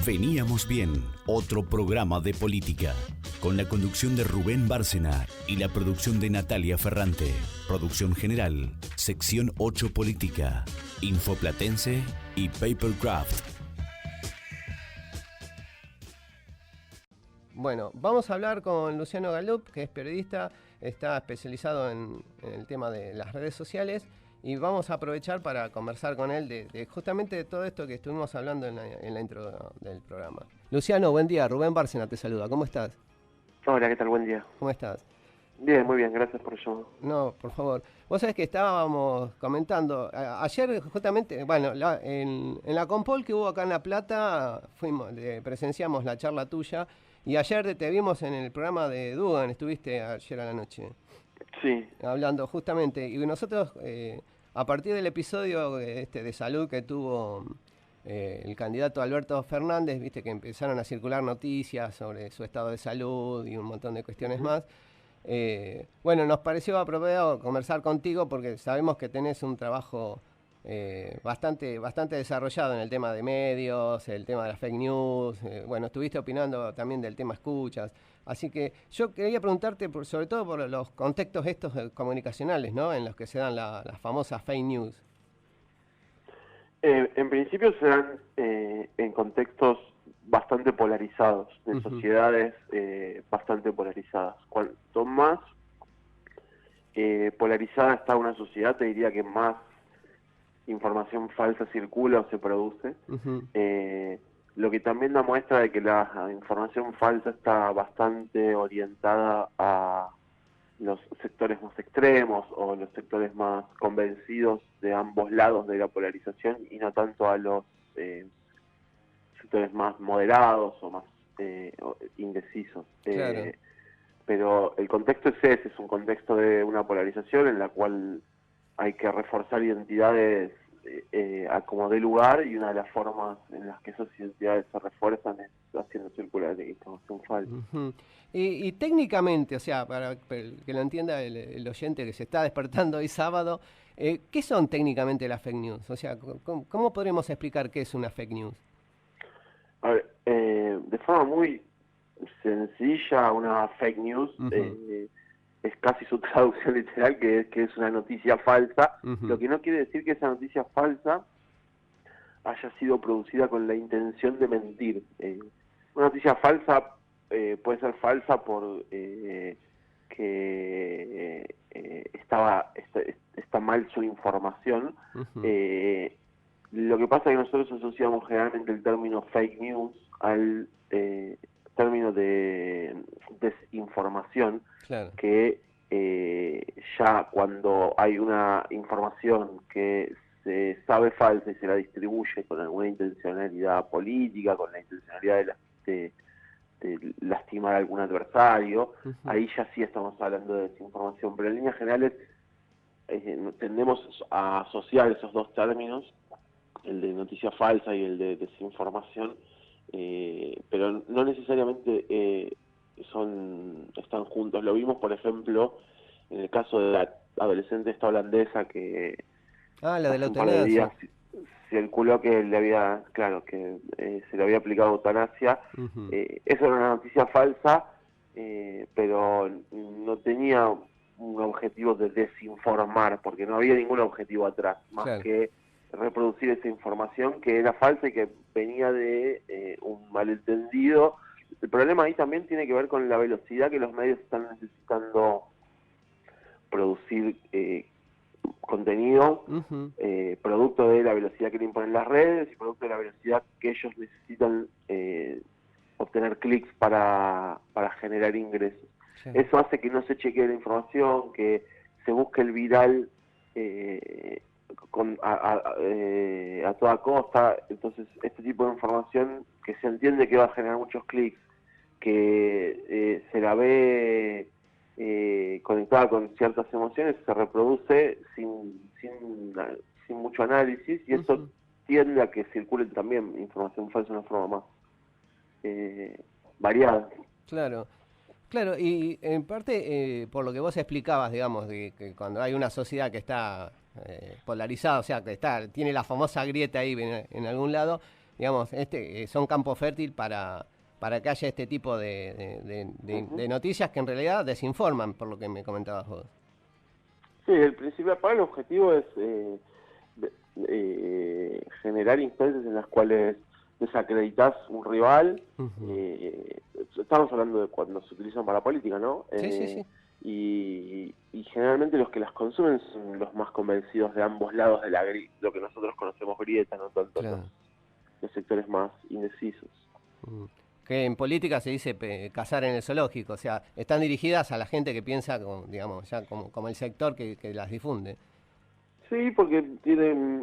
Veníamos bien, otro programa de política, con la conducción de Rubén Bárcena y la producción de Natalia Ferrante. Producción general, sección 8 Política, Infoplatense y Papercraft. Bueno, vamos a hablar con Luciano Galup, que es periodista, está especializado en el tema de las redes sociales, y vamos a aprovechar para conversar con él de justamente de todo esto que estuvimos hablando en la intro del programa. Luciano, buen día. Rubén Bárcena te saluda. ¿Cómo estás? Hola, ¿qué tal? Buen día. ¿Cómo estás? Bien, muy bien, gracias por el llamado. No, por favor. Vos sabés que estábamos comentando, ayer justamente, bueno, en la Compol que hubo acá en La Plata, presenciamos la charla tuya, y ayer te vimos en el programa de Dugan, estuviste ayer a la noche. Sí. Hablando justamente, y nosotros, a partir del episodio de salud que tuvo el candidato Alberto Fernández, viste que empezaron a circular noticias sobre su estado de salud y un montón de cuestiones más. Bueno, nos pareció apropiado conversar contigo porque sabemos que tenés un trabajo bastante desarrollado en el tema de medios, el tema de las fake news. Bueno, estuviste opinando también del tema escuchas. Así que yo quería preguntarte sobre todo por los contextos estos comunicacionales, ¿no? En los que se dan las famosas fake news. En principio se dan en contextos bastante polarizados, de sociedades bastante polarizadas. Cuanto más polarizada está una sociedad, te diría que más información falsa circula o se produce. Lo que también da muestra de que la información falsa está bastante orientada a los sectores más extremos o los sectores más convencidos de ambos lados de la polarización y no tanto a los sectores más moderados o más indecisos. Claro. Pero el contexto es ese, es un contexto de una polarización en la cual hay que reforzar identidades a como dé lugar, y una de las formas en las que esas identidades se refuerzan es haciendo circular información falsa. Y técnicamente, o sea, para que lo entienda el oyente que se está despertando hoy sábado, ¿qué son técnicamente las fake news? O sea, ¿cómo podremos explicar qué es una fake news? A ver, de forma muy sencilla, una fake news es casi su traducción literal, que es una noticia falsa, lo que no quiere decir que esa noticia falsa haya sido producida con la intención de mentir. Una noticia falsa puede ser falsa por que está mal su información. Lo que pasa es que nosotros asociamos generalmente el término fake news al término de desinformación. Claro. Que ya cuando hay una información que se sabe falsa y se la distribuye con alguna intencionalidad política, con la intencionalidad de lastimar a algún adversario, ahí ya sí estamos hablando de desinformación. Pero en líneas generales tendemos a asociar esos dos términos, el de noticia falsa y el de desinformación, pero no necesariamente están juntos. Lo vimos, por ejemplo, en el caso de la adolescente esta holandesa que la de la hace un par de días eutanasia. circuló que se le había aplicado eutanasia. Eso era una noticia falsa, pero no tenía un objetivo de desinformar, porque no había ningún objetivo atrás, más que reproducir esa información que era falsa y que venía de un malentendido. El problema ahí también tiene que ver con la velocidad que los medios están necesitando producir contenido, producto de la velocidad que le imponen las redes y producto de la velocidad que ellos necesitan obtener clics para generar ingresos. Eso hace que no se chequee la información, que se busque el viral a toda costa. Entonces este tipo de información que se entiende que va a generar muchos clics, que se la ve conectada con ciertas emociones, se reproduce sin mucho análisis, y eso tiende a que circule también información falsa de una forma más variada. Claro, y en parte, por lo que vos explicabas, digamos, de que cuando hay una sociedad que está polarizada, o sea, que tiene la famosa grieta ahí en algún lado, digamos, son campo fértil para que haya este tipo de noticias que en realidad desinforman, por lo que me comentabas vos. Sí, el principal objetivo es generar instancias en las cuales desacreditas un rival. Estamos hablando de cuando se utilizan para política, ¿no? Sí. Y generalmente los que las consumen son los más convencidos de ambos lados de lo que nosotros conocemos grieta, no tanto Claro. los sectores más indecisos. Que en política se dice cazar en el zoológico, o sea, están dirigidas a la gente que piensa, digamos, ya como el sector que las difunde. Sí, porque tienen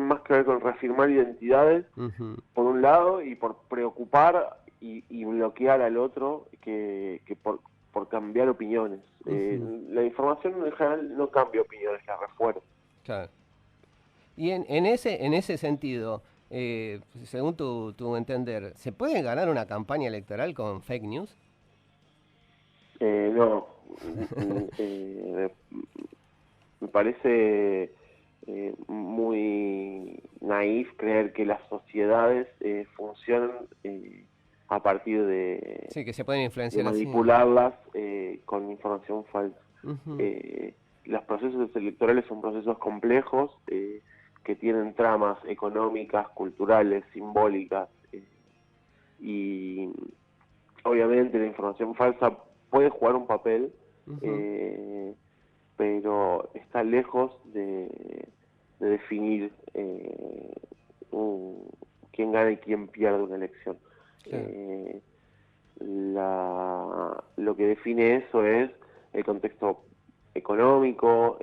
más que ver con reafirmar identidades, por un lado, y por preocupar y bloquear al otro que por cambiar opiniones. La información en general no cambia opiniones, la refuerza. Claro. Y en ese sentido, según tu entender, ¿se puede ganar una campaña electoral con fake news? No. Me parece muy naif creer que las sociedades funcionan a partir Sí, que se pueden de influenciar manipularlas con información falsa. así. Los procesos electorales son procesos complejos que tienen tramas económicas, culturales, simbólicas, y obviamente la información falsa puede jugar un papel, pero está lejos de definir quién gana y quién pierde una elección. Claro. Lo que define eso es el contexto económico,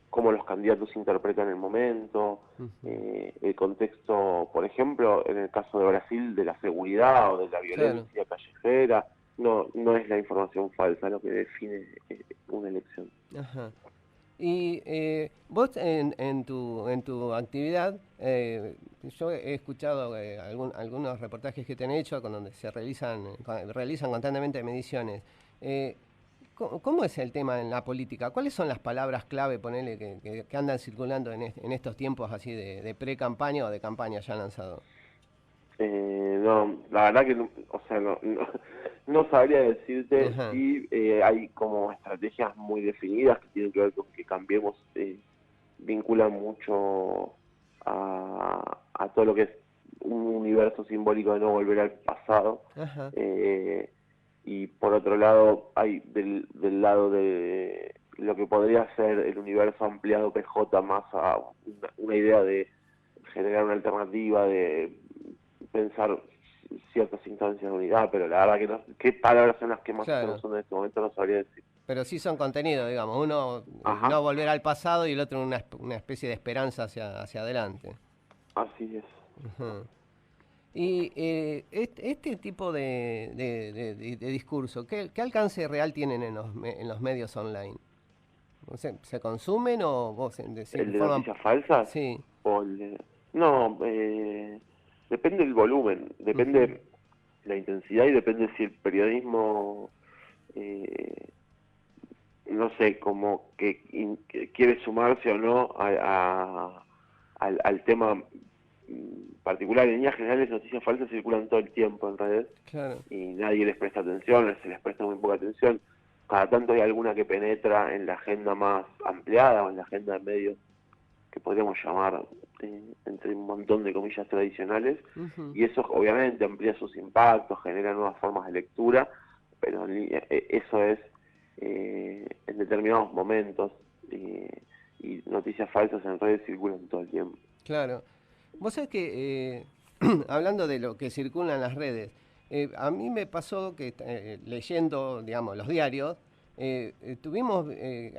cómo los candidatos interpretan el momento, el contexto, por ejemplo, en el caso de Brasil, de la seguridad o de la violencia callejera. No es la información falsa lo que define una elección. Ajá. Y vos en tu actividad, yo he escuchado algunos reportajes que te han hecho con donde se realizan constantemente mediciones. ¿Cómo es el tema en la política? ¿Cuáles son las palabras clave, ponele, que andan circulando en estos tiempos así de pre-campaña o de campaña ya lanzado? No, la verdad que no sabría decirte. si hay como estrategias muy definidas que tienen que ver con que Cambiemos vinculan mucho a todo lo que es un universo simbólico de no volver al pasado. Y por otro lado hay del lado de lo que podría ser el universo ampliado PJ más a una idea de generar una alternativa, de pensar ciertas instancias de unidad, pero la verdad que no, qué palabras son las que más se usan en este momento no sabría decir. Pero sí son contenidos, digamos, uno no volver al pasado y el otro una especie de esperanza hacia adelante. Así es. Y este tipo de discurso, ¿qué alcance real tienen en los medios online? ¿Se consumen o ¿El de noticias falsas? Sí. No, depende del volumen, depende la intensidad y depende si el periodismo, no sé, como que quiere sumarse o no al tema particular. En líneas generales, noticias falsas circulan todo el tiempo en redes. Claro. Y nadie les presta atención, se les presta muy poca atención. Cada tanto hay alguna que penetra en la agenda más ampliada o en la agenda de medios que podríamos llamar entre un montón de comillas tradicionales, y eso obviamente amplía sus impactos, genera nuevas formas de lectura, pero eso es en determinados momentos, y noticias falsas en redes circulan todo el tiempo. Claro. Vos sabés que, hablando de lo que circula en las redes, a mí me pasó que leyendo, digamos, los diarios,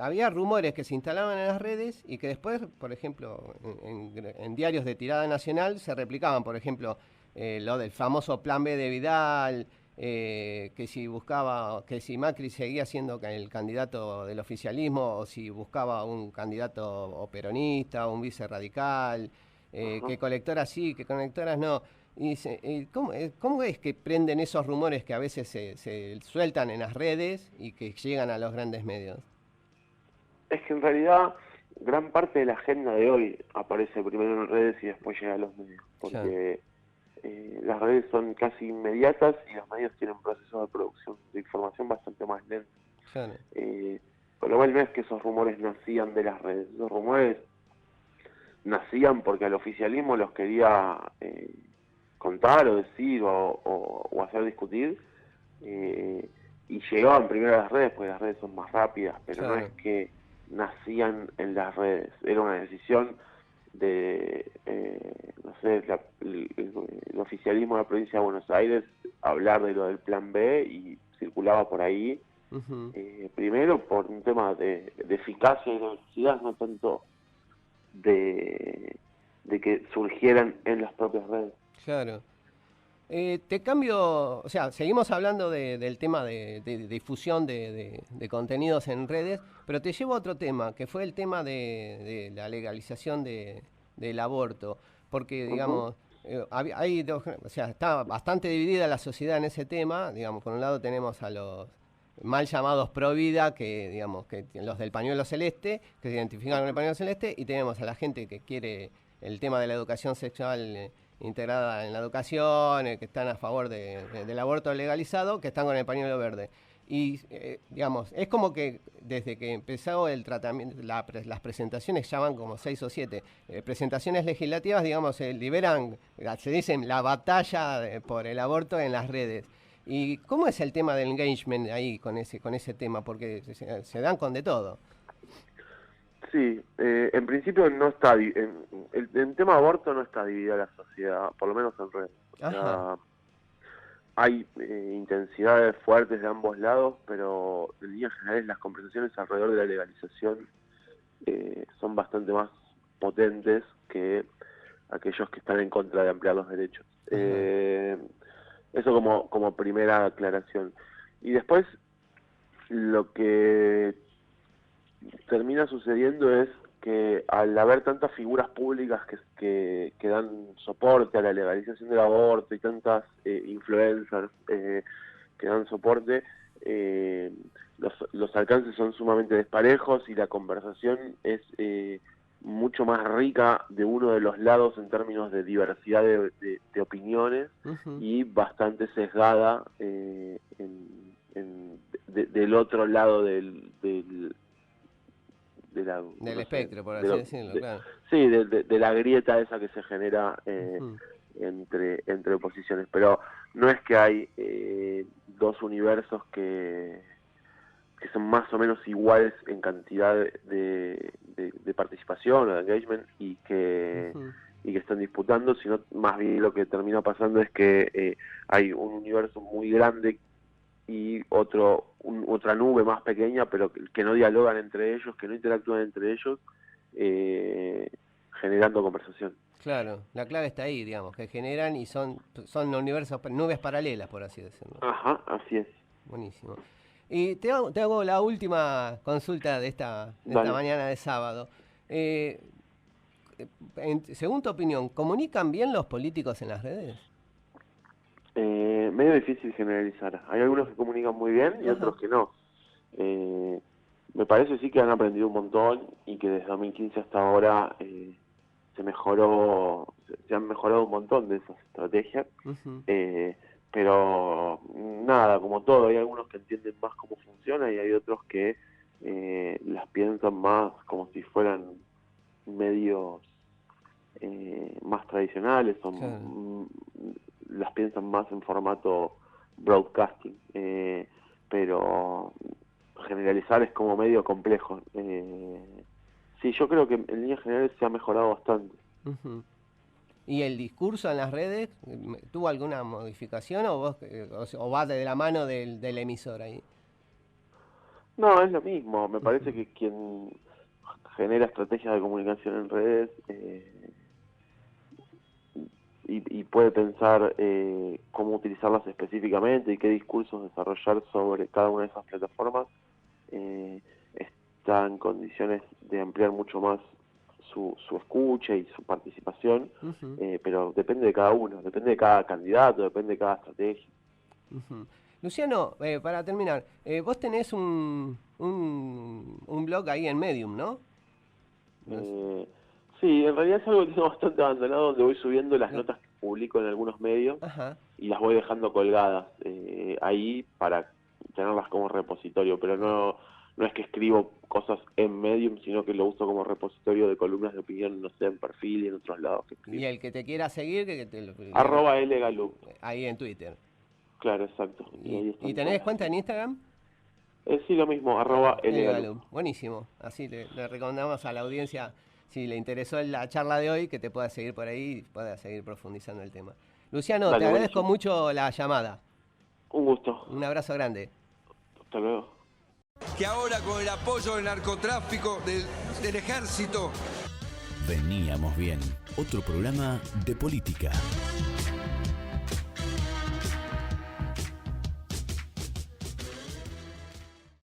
había rumores que se instalaban en las redes y que después, por ejemplo, en diarios de tirada nacional se replicaban, por ejemplo, lo del famoso plan B de Vidal, que si Macri seguía siendo el candidato del oficialismo o si buscaba un candidato o peronista o un vice radical, que colectoras sí, que colectoras no. Y ¿cómo es que prenden esos rumores que a veces se sueltan en las redes y que llegan a los grandes medios? Es que en realidad gran parte de la agenda de hoy aparece primero en redes y después llega a los medios, porque las redes son casi inmediatas y los medios tienen procesos de producción de información bastante más lentos. Claro. Por lo cual no es que esos rumores nacían de las redes, esos rumores nacían porque el oficialismo los quería contar o decir o hacer discutir, y llegaban primero a las redes porque las redes son más rápidas, pero no es que nacían en las redes, era una decisión de, no sé, el oficialismo de la provincia de Buenos Aires hablar de lo del plan B y circulaba por ahí, primero por un tema de eficacia y de velocidad, no tanto de que surgieran en las propias redes. Claro. Te cambio, o sea, seguimos hablando del tema de difusión de contenidos en redes, pero te llevo a otro tema, que fue el tema de la legalización del aborto, porque, digamos, hay dos, o sea, está bastante dividida la sociedad en ese tema. Digamos, por un lado tenemos a los mal llamados pro vida, que, digamos, que los del pañuelo celeste, que se identifican con el pañuelo celeste, y tenemos a la gente que quiere el tema de la educación sexual integrada en la educación, que están a favor del aborto legalizado, que están con el pañuelo verde. Y, digamos, es como que desde que empezó el tratamiento, las presentaciones, ya van como 6 o 7 presentaciones legislativas, digamos, se liberan, se dicen, la batalla por el aborto en las redes. ¿Y cómo es el tema del engagement ahí con ese tema? Porque se dan con de todo. Sí, en principio no está, el tema aborto no está dividida la sociedad, por lo menos en redes. O sea, hay intensidades fuertes de ambos lados, pero en líneas generales las conversaciones alrededor de la legalización son bastante más potentes que aquellos que están en contra de ampliar los derechos. Eso como primera aclaración. Y después, lo que termina sucediendo es que al haber tantas figuras públicas que dan soporte a la legalización del aborto y tantas influencers que dan soporte, los alcances son sumamente desparejos y la conversación es mucho más rica de uno de los lados en términos de diversidad de opiniones, y bastante sesgada del otro lado del espectro, por así decirlo, claro. Sí, de la grieta esa que se genera entre oposiciones, pero no es que hay dos universos que son más o menos iguales en cantidad de participación o de engagement y que están disputando, sino más bien lo que termina pasando es que hay un universo muy grande y otra nube más pequeña, pero que no dialogan entre ellos, que no interactúan entre ellos, generando conversación. Claro, la clave está ahí, digamos, que generan y son universos, nubes paralelas, por así decirlo. Ajá, así es. Buenísimo. Y te hago la última consulta de esta mañana de sábado. Según tu opinión, ¿comunican bien los políticos en las redes? Medio difícil generalizar. Hay algunos que comunican muy bien y otros que no. Me parece sí que han aprendido un montón y que desde 2015 hasta ahora se han mejorado un montón de esas estrategias. Pero nada, como todo, hay algunos que entienden más cómo funciona y hay otros que las piensan más como si fueran medios más tradicionales, las piensan más en formato broadcasting, pero generalizar es como medio complejo. Sí, yo creo que en líneas generales se ha mejorado bastante. ¿Y el discurso en las redes tuvo alguna modificación o va de la mano del emisor ahí? No, es lo mismo. Me parece que quien genera estrategias de comunicación en redes y puede pensar cómo utilizarlas específicamente y qué discursos desarrollar sobre cada una de esas plataformas, está en condiciones de ampliar mucho más su escucha y su participación, pero depende de cada uno, depende de cada candidato, depende de cada estrategia. Luciano, para terminar, vos tenés un blog ahí en Medium, ¿no? Sí, en realidad es algo que tengo bastante abandonado, donde voy subiendo las notas que publico en algunos medios y las voy dejando colgadas ahí para tenerlas como repositorio, pero no es que escribo cosas en Medium, sino que lo uso como repositorio de columnas de opinión, no sé, en Perfil y en otros lados que escribo. Y el que te quiera seguir, @lgalup. Ahí en Twitter. Claro, exacto. ¿Y tenés cuenta en Instagram? Sí, lo mismo, @lgalup. Buenísimo. Así le recomendamos a la audiencia, si le interesó la charla de hoy, que te pueda seguir por ahí y pueda seguir profundizando el tema. Luciano, te agradezco mucho la llamada. Un gusto. Un abrazo grande. Hasta luego. Que ahora con el apoyo del narcotráfico, del ejército... Veníamos bien. Otro programa de política.